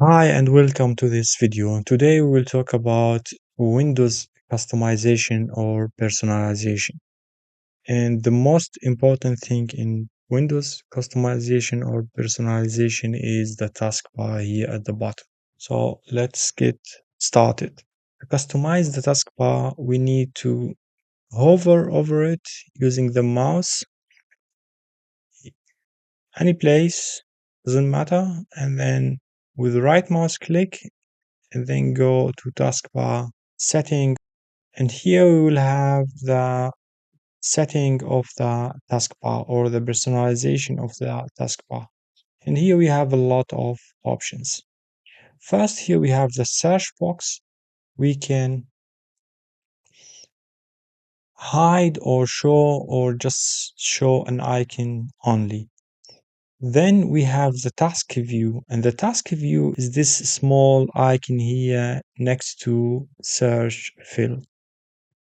Hi and welcome to this video. Today we will talk about Windows customization or personalization. And the most important thing in Windows customization or personalization is the taskbar here at the bottom. So let's get started. To customize the taskbar, we need to hover over it using the mouse, any place, doesn't matter, and then with the right mouse click and then go to taskbar setting, and here we will have the setting of the taskbar or the personalization of the taskbar, and here we have a lot of options. First, here we have the search box. We can hide or show or just show an icon only. Then we have the task view, and the task view is this small icon here next to search field.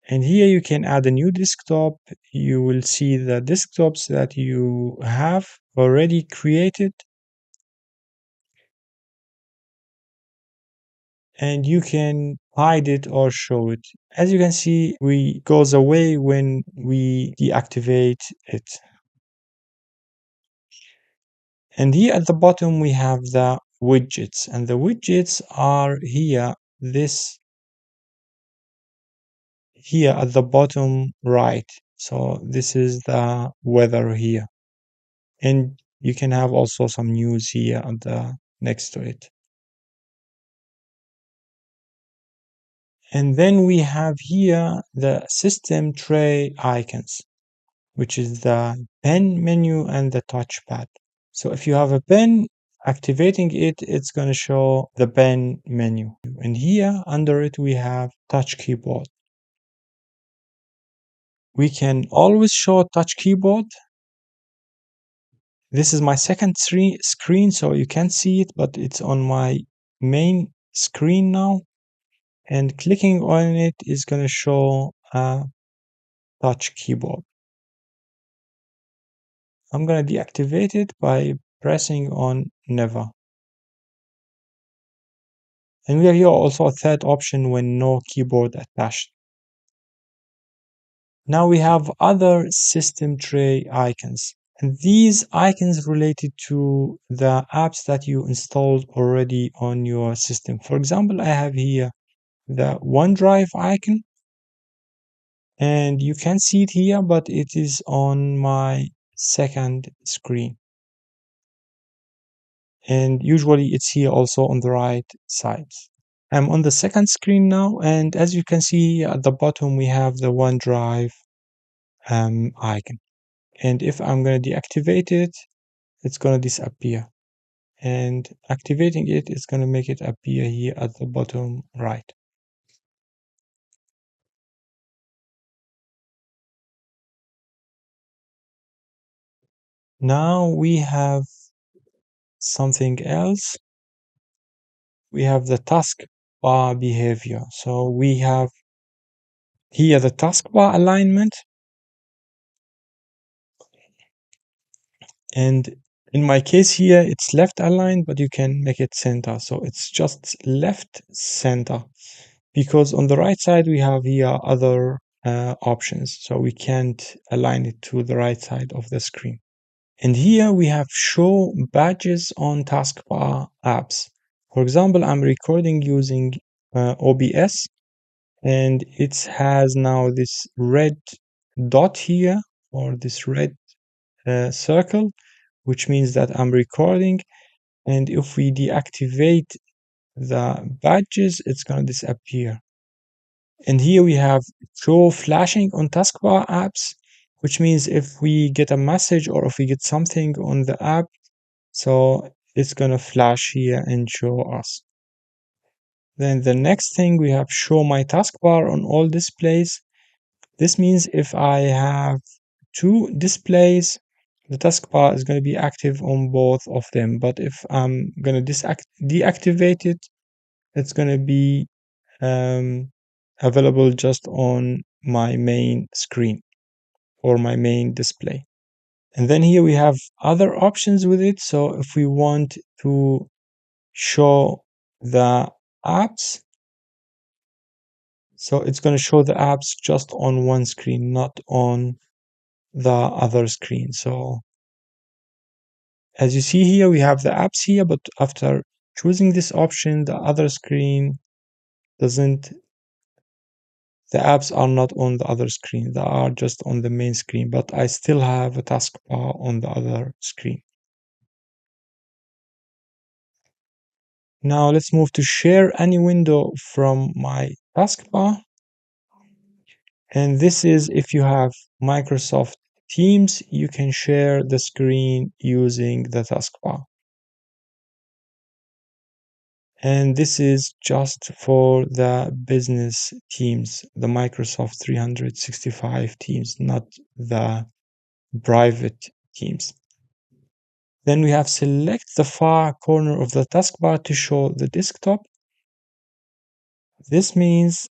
And here you can add a new desktop. You will see the desktops that you have already created, and you can hide it or show it. As you can see, we goes away when we deactivate it. And here at the bottom we have the widgets, and the widgets are here, this here at the bottom right. So this is the weather here. And you can have also some news here on the next to it. And then we have here the system tray icons, which is the pen menu and the touchpad. So if you have a pen, activating it, it's going to show the pen menu. And here under it, we have touch keyboard. We can always show touch keyboard. This is my second screen, so you can't see it, but it's on my main screen now. And clicking on it is going to show a touch keyboard. I'm going to deactivate it by pressing on never. And we have here also a third option when no keyboard attached. Now we have other system tray icons. And these icons related to the apps that you installed already on your system. For example, I have here the OneDrive icon, and you can see it here, but it is on my second screen. And usually it's here also on the right side. I'm on the second screen now, and as you can see at the bottom we have the OneDrive icon. And if I'm going to deactivate it, it's going to disappear. And activating it is going to make it appear here at the bottom right. Now we have something else. We have the taskbar behavior. So we have here the taskbar alignment, and in my case here it's left aligned, but you can make it center, so it's just left center, because on the right side we have here other options, so we can't align it to the right side of the screen. And here we have show badges on taskbar apps. For example, I'm recording using OBS, and it has now this red dot here, or this red circle, which means that I'm recording. And if we deactivate the badges, it's going to disappear. And here we have show flashing on taskbar apps, which means if we get a message or if we get something on the app, so it's going to flash here and show us. Then the next thing, we have show my taskbar on all displays. This means if I have two displays, the taskbar is going to be active on both of them. But if I'm going to deactivate it, it's going to be available just on my main screen or my main display. And then here we have other options with it. So if we want to show the apps. So it's going to show the apps just on one screen, not on the other screen. So as you see here, we have the apps here, but after choosing this option, the other screen doesn't, the apps are not on the other screen. They are just on the main screen, but I still have a taskbar on the other screen. Now let's move to share any window from my taskbar. And this is if you have Microsoft Teams, you can share the screen using the taskbar. And this is just for the business teams, the Microsoft 365 teams, not the private teams. Then we have select the far corner of the taskbar to show the desktop. This means,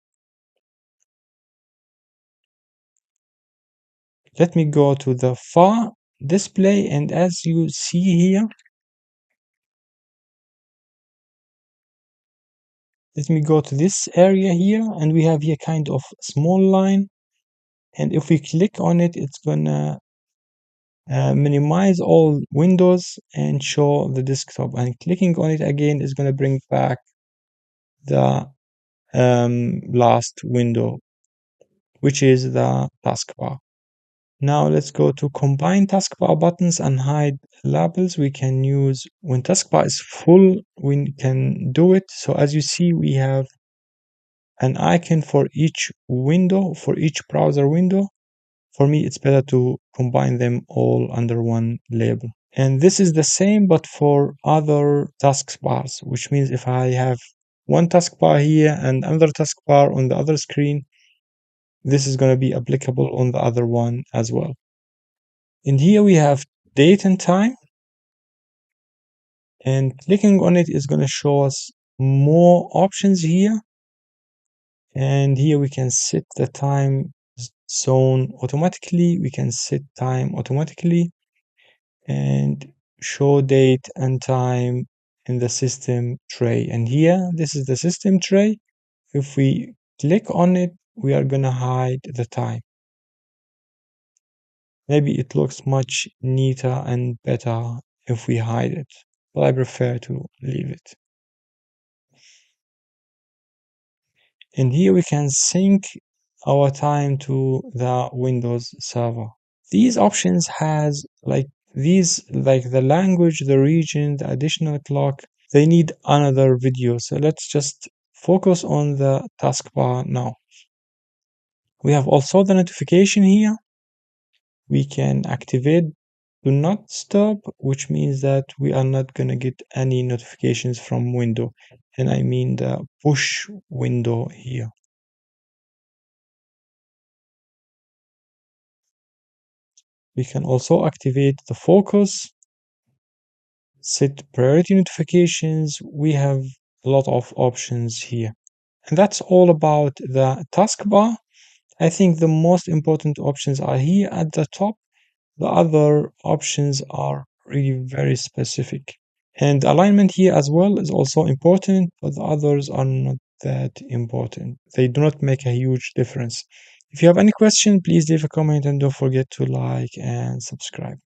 let me go to the far display, and as you see here, let me go to this area here, and we have here kind of small line, and if we click on it, it's gonna minimize all windows and show the desktop, and clicking on it again is gonna bring back the last window, which is the taskbar. Now let's go to combine taskbar buttons and hide labels. We can use, when taskbar is full, we can do it. So as you see, we have an icon for each window, for each browser window. For me, it's better to combine them all under one label. And this is the same, but for other taskbars, which means if I have one taskbar here and another taskbar on the other screen, this is going to be applicable on the other one as well. And here we have date and time, and clicking on it is going to show us more options here. And here we can set the time zone automatically, we can set time automatically, and show date and time in the system tray. And here, this is the system tray. If we click on it, we are going to hide the time. Maybe it looks much neater and better if we hide it, but I prefer to leave it. And here we can sync our time to the Windows server. These options has like the language, the region, the additional clock, they need another video. So let's just focus on the taskbar now. We have also the notification here. We can activate do not stop, which means that we are not going to get any notifications from window. And I mean the push window here. We can also activate the focus, set priority notifications. We have a lot of options here. And that's all about the taskbar. I think the most important options are here at the top. The other options are really very specific. And alignment here as well is also important, but the others are not that important. They do not make a huge difference. If you have any question, please leave a comment and don't forget to like and subscribe.